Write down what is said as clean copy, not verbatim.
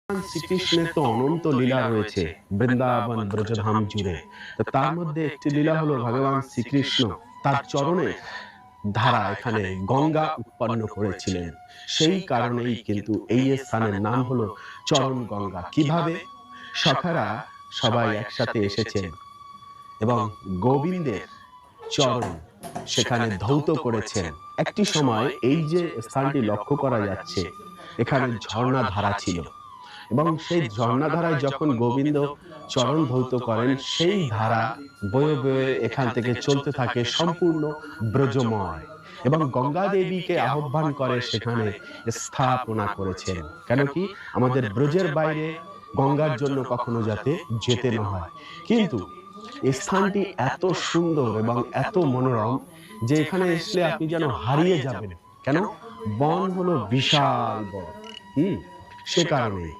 শ্রীকৃষ্ণের তো অনন্ত লীলা রয়েছে বৃন্দাবন ব্রজধাম জুড়ে। তো তার মধ্যে একটি লীলা হলো ভগবান শ্রীকৃষ্ণ তার চরণে ধারা এখানে গঙ্গা উৎপন্ন করেছিলেন। সেই কারণেই কিন্তু এই স্থানের নাম হলো চরণ গঙ্গা। কিভাবে? সখারা সবাই একসাথে এসেছেন এবং গোবিন্দের চরণ সেখানে ধৌত করেছেন। একটি সময় এই যে স্থানটি লক্ষ্য করা যাচ্ছে, এখানে ঝর্ণা ধারা ছিল এবং সেই ঝর্ণাধারায় যখন গোবিন্দ চরণ ধৌত করেন, সেই ধারা বয়ে বয়ে এখান থেকে চলতে থাকে সম্পূর্ণ ব্রজময় এবং গঙ্গা দেবীকে আহ্বান করে সেখানে স্থাপনা করেছেন। কেন কি? আমাদের ব্রজের বাইরে গঙ্গার জন্য কখনো যাতে যেতে না হয়। কিন্তু এই স্থানটি এত সুন্দর এবং এত মনোরম যে এখানে এসলে আপনি যেন হারিয়ে যাবেন। কেন? বন হলো বিশাল বন। সে কারণে